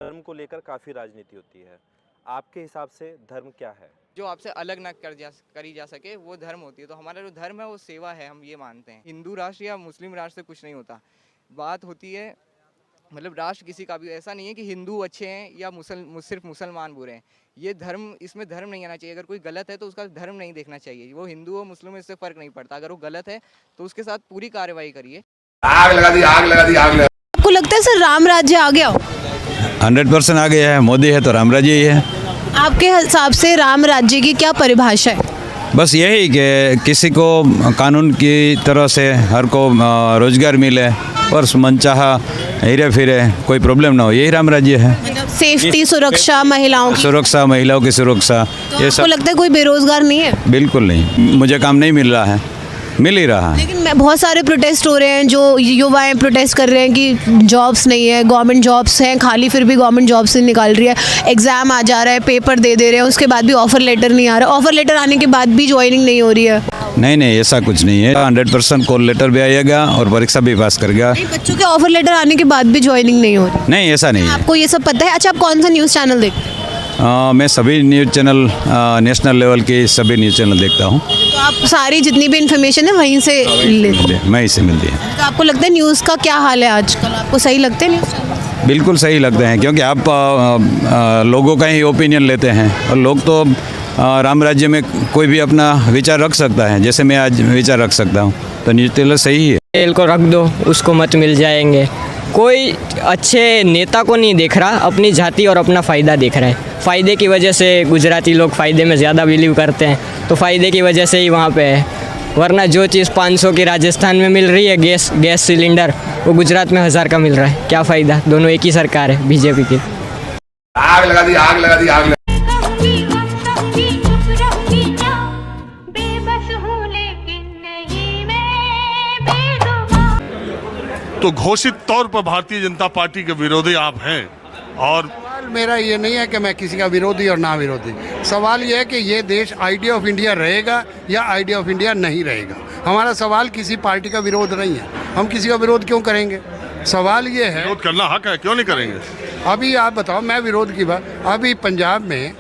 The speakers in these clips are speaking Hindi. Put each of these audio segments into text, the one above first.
धर्म को लेकर काफ़ी राजनीति होती है। आपके हिसाब से धर्म क्या है? जो आपसे अलग ना करी जा सके वो धर्म होती है। तो हमारा जो धर्म है वो सेवा है, हम ये मानते हैं। हिंदू राष्ट्र या मुस्लिम राष्ट्र से कुछ नहीं होता। बात होती है मतलब राष्ट्र किसी का भी ऐसा नहीं है कि हिंदू अच्छे हैं या सिर्फ मुसलमान बुरे हैं। ये धर्म, इसमें धर्म नहीं आना चाहिए। अगर कोई गलत है तो उसका धर्म नहीं देखना चाहिए। वो हिंदू हो मुस्लिम, इससे फ़र्क नहीं पड़ता। अगर वो गलत है तो उसके साथ पूरी कार्रवाई करिए। आग लगा दी, आग लगा दी, आग लगा। आपको लगता है सर राम राज्य आ गया? 100% आ गया है। मोदी है तो राम राज्य ही है। आपके हिसाब से राम राज्य की क्या परिभाषा है? बस यही कि किसी को कानून की तरह से हर को रोजगार मिले और मनचाहा हीरे फिरे, कोई प्रॉब्लम ना हो, यही राम राज्य है। मतलब सेफ्टी, सुरक्षा, महिलाओं की सुरक्षा, महिलाओं की सुरक्षा, तो ये आपको सब। लगता है कोई बेरोजगार नहीं है? बिल्कुल नहीं, मुझे काम नहीं मिल रहा है, मिल ही रहा है। लेकिन बहुत सारे प्रोटेस्ट हो रहे हैं, जो युवाएं प्रोटेस्ट कर रहे हैं कि जॉब्स नहीं है, गवर्नमेंट जॉब्स हैं खाली, फिर भी गवर्नमेंट जॉब्स नहीं निकाल रही है। एग्जाम आ जा रहा है, पेपर दे रहे हैं, उसके बाद भी ऑफर लेटर नहीं आ रहा, ऑफर लेटर आने के बाद भी ज्वाइनिंग नहीं हो रही है। नहीं नहीं, ऐसा कुछ नहीं है। 100% कॉल लेटर भी आएगा और परीक्षा भी पास करेगा। बच्चों के ऑफर लेटर आने के बाद भी ज्वाइनिंग नहीं हो रही? नहीं, ऐसा नहीं है। आपको ये सब पता है? अच्छा, आप कौन सा न्यूज़ चैनल देखते हैं? मैं सभी न्यूज़ चैनल, नेशनल लेवल के सभी न्यूज़ चैनल देखता हूँ। तो आप सारी जितनी भी इन्फॉर्मेशन है वहीं से लेते हैं? मैं इससे मिलती है। तो आपको लगता है न्यूज़ का क्या हाल है आजकल? आपको सही लगते हैं न्यूज़ चैनल? बिल्कुल सही लगते हैं, क्योंकि आप लोगों का ही ओपिनियन लेते हैं और लोग तो राम राज्य में कोई भी अपना विचार रख सकता है, जैसे मैं आज विचार रख सकता हूँ, तो न्यूज़ चैनल सही है। तेल को रख दो, उसको मत मिल जाएंगे। कोई अच्छे नेता को नहीं देख रहा, अपनी जाति और अपना फ़ायदा देख रहा है। फ़ायदे की वजह से गुजराती लोग फ़ायदे में ज़्यादा बिलीव करते हैं, तो फ़ायदे की वजह से ही वहाँ पे है। वरना जो चीज़ 500 की राजस्थान में मिल रही है, गैस सिलेंडर, वो गुजरात में 1000 का मिल रहा है। क्या फ़ायदा? दोनों एक ही सरकार है, बीजेपी की। आग लगा दी, आग लगा दी, आग लगा। तो घोषित तौर पर भारतीय जनता पार्टी के विरोधी आप हैं। और सवाल मेरा ये नहीं है कि मैं किसी का विरोधी और ना विरोधी। सवाल ये है कि ये देश आइडिया ऑफ इंडिया रहेगा या आइडिया ऑफ इंडिया नहीं रहेगा। हमारा सवाल किसी पार्टी का विरोध नहीं है। हम किसी का विरोध क्यों करेंगे? सवाल ये है, विरोध करना हक है, क्यों नहीं करेंगे? अभी आप बताओ, मैं विरोध की बात, अभी पंजाब में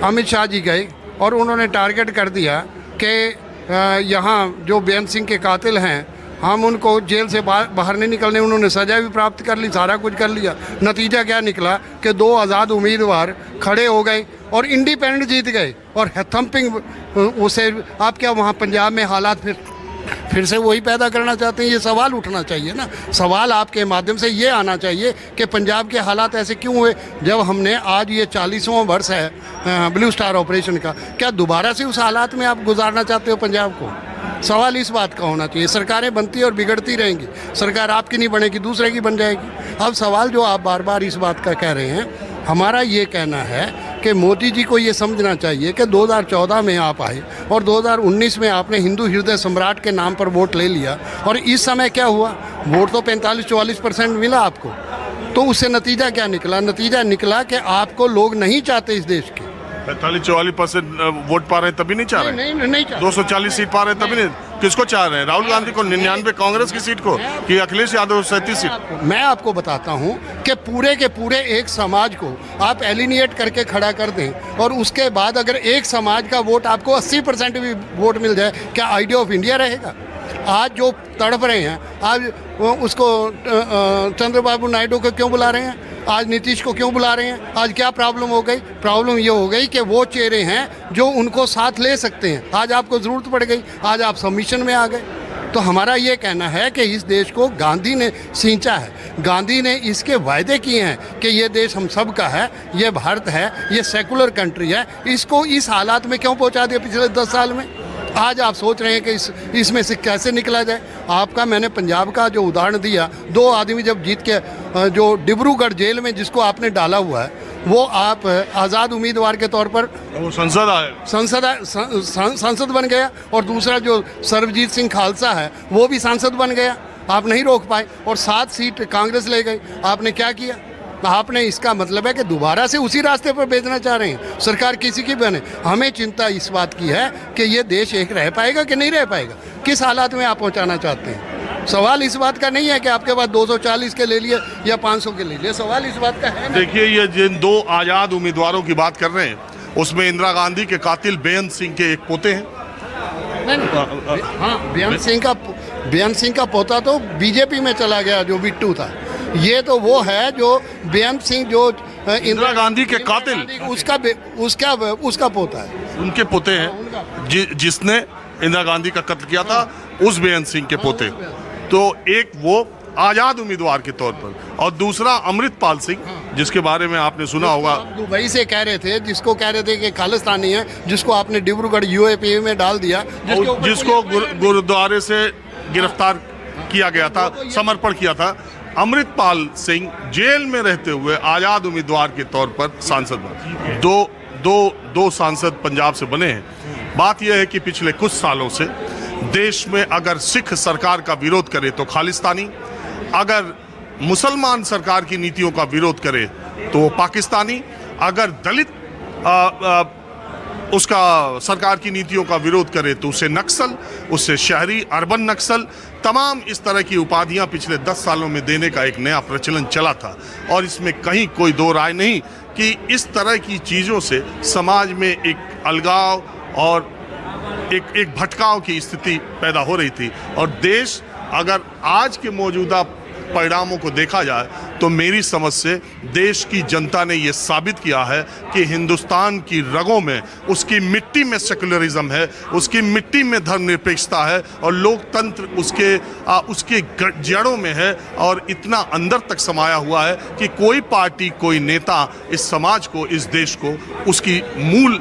अमित शाह जी गए और उन्होंने टारगेट कर दिया कि यहाँ जो बेअंत सिंह के कातिल हैं, हम उनको जेल से बाहर नहीं निकलने, उन्होंने सज़ा भी प्राप्त कर ली, सारा कुछ कर लिया। नतीजा क्या निकला कि 2 आज़ाद उम्मीदवार खड़े हो गए और इंडिपेंडेंट जीत गए और थम्पिंग उसे। आप क्या वहाँ पंजाब में हालात फिर से वही पैदा करना चाहते हैं? ये सवाल उठना चाहिए ना। सवाल आपके माध्यम से ये आना चाहिए कि पंजाब के हालात ऐसे क्यों हुए, जब हमने आज ये 40वां वर्ष है ब्लू स्टार ऑपरेशन का। क्या दोबारा से उस हालात में आप गुजारना चाहते हो पंजाब को? सवाल इस बात का होना चाहिए। सरकारें बनती और बिगड़ती रहेंगी, सरकार आपकी नहीं बनेगी, दूसरे की बन जाएगी। अब सवाल जो आप बार बार इस बात का कह रहे हैं, हमारा ये कहना है कि मोदी जी को ये समझना चाहिए कि 2014 में आप आए और 2019 में आपने हिंदू हृदय सम्राट के नाम पर वोट ले लिया, और इस समय क्या हुआ? वोट तो 45-44% मिला आपको, तो उससे नतीजा क्या निकला? नतीजा निकला कि आपको लोग नहीं चाहते इस देश के। 45-44% वोट पा रहे हैं तभी नहीं चाह रहे? नहीं चाहते। 240 सीट पा रहे हैं तभी नहीं। किसको चाह रहे हैं? राहुल गांधी को 99 कांग्रेस की सीट को, कि अखिलेश यादव 37 सीट? मैं आपको बताता हूं कि पूरे के पूरे एक समाज को आप एलिनिएट करके खड़ा कर दें, और उसके बाद अगर एक समाज का वोट आपको 80% भी वोट मिल जाए, क्या आइडिया ऑफ इंडिया रहेगा? आज जो तड़प रहे हैं, आज उसको चंद्रबाबू नायडू को क्यों बुला रहे हैं? आज नीतीश को क्यों बुला रहे हैं? आज क्या प्रॉब्लम हो गई? प्रॉब्लम ये हो गई कि वो चेहरे हैं जो उनको साथ ले सकते हैं। आज आपको ज़रूरत पड़ गई, आज आप सबमिशन में आ गए। तो हमारा ये कहना है कि इस देश को गांधी ने सींचा है, गांधी ने इसके वायदे किए हैं कि ये देश हम सब का है, ये भारत है, ये सेकुलर कंट्री है। इसको इस हालात में क्यों पहुंचा दिया पिछले 10 साल में? आज आप सोच रहे हैं कि इसमें से कैसे निकला जाए। आपका मैंने पंजाब का जो उदाहरण दिया, 2 आदमी जब जीत के जो डिब्रूगढ़ जेल में जिसको आपने डाला हुआ है, वो आप आज़ाद उम्मीदवार के तौर पर वो सांसद बन गया, और दूसरा जो सर्वजीत सिंह खालसा है वो भी सांसद बन गया। आप नहीं रोक पाए और 7 सीट कांग्रेस ले गई। आपने क्या किया? आपने, इसका मतलब है कि दोबारा से उसी रास्ते पर भेजना चाह रहे हैं। सरकार किसी की बने, हमें चिंता इस बात की है कि ये देश एक रह पाएगा कि नहीं रह पाएगा, किस हालात में आप पहुंचाना चाहते हैं। सवाल इस बात का नहीं है कि आपके पास 240 के ले लिए या 500 के ले लिए, सवाल इस बात का है ना। देखिए, ये जिन 2 आज़ाद उम्मीदवारों की बात कर रहे हैं उसमें इंदिरा गांधी के कातिल बेअंत सिंह के एक पोते हैं। हाँ, बेअंत सिंह का पोता तो बीजेपी में चला गया, जो बिट्टू था। ये तो वो है जो बेअंत सिंह जो इंदिरा गांधी के कातिल, उसका पोता है, उनके पोते हैं, जिसने इंदिरा गांधी का कत्ल किया था, उस बेअंत सिंह के पोते। तो एक वो आजाद उम्मीदवार के तौर पर, और दूसरा अमृतपाल सिंह, जिसके बारे में आपने सुना होगा, दुबई से कह रहे थे, जिसको कह रहे थे कि खालिस्तानी है, जिसको आपने डिब्रूगढ़ यूएपी में डाल दिया, जिसको गुरुद्वारे से गिरफ्तार किया गया था, समर्पण किया था। अमृतपाल सिंह जेल में रहते हुए आजाद उम्मीदवार के तौर पर सांसद बने। दो सांसद पंजाब से बने हैं। बात यह है कि पिछले कुछ सालों से देश में अगर सिख सरकार का विरोध करे तो खालिस्तानी, अगर मुसलमान सरकार की नीतियों का विरोध करे तो पाकिस्तानी, अगर दलित उसका सरकार की नीतियों का विरोध करे तो उसे नक्सल, उससे शहरी अर्बन नक्सल, तमाम इस तरह की उपाधियां पिछले 10 सालों में देने का एक नया प्रचलन चला था। और इसमें कहीं कोई दो राय नहीं कि इस तरह की चीज़ों से समाज में एक अलगाव और एक भटकाव की स्थिति पैदा हो रही थी। और देश, अगर आज के मौजूदा परिणामों को देखा जाए तो मेरी समझ से देश की जनता ने ये साबित किया है कि हिंदुस्तान की रगों में, उसकी मिट्टी में सेकुलरिज्म है, उसकी मिट्टी में धर्मनिरपेक्षता है और लोकतंत्र उसके जड़ों में है और इतना अंदर तक समाया हुआ है कि कोई पार्टी, कोई नेता इस समाज को, इस देश को उसकी मूल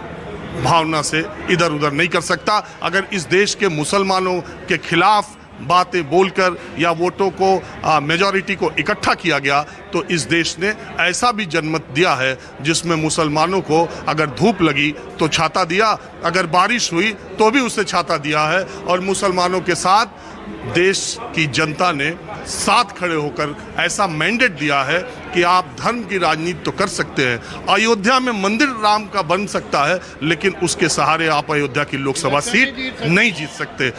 भावना से इधर उधर नहीं कर सकता। अगर इस देश के मुसलमानों के खिलाफ बातें बोलकर या वोटों को, मेजॉरिटी को इकट्ठा किया गया, तो इस देश ने ऐसा भी जनमत दिया है जिसमें मुसलमानों को अगर धूप लगी तो छाता दिया, अगर बारिश हुई तो भी उसे छाता दिया है। और मुसलमानों के साथ देश की जनता ने साथ खड़े होकर ऐसा मैंडेट दिया है कि आप धर्म की राजनीति तो कर सकते हैं, अयोध्या में मंदिर राम का बन सकता है, लेकिन उसके सहारे आप अयोध्या की लोकसभा सीट नहीं जीत सकते।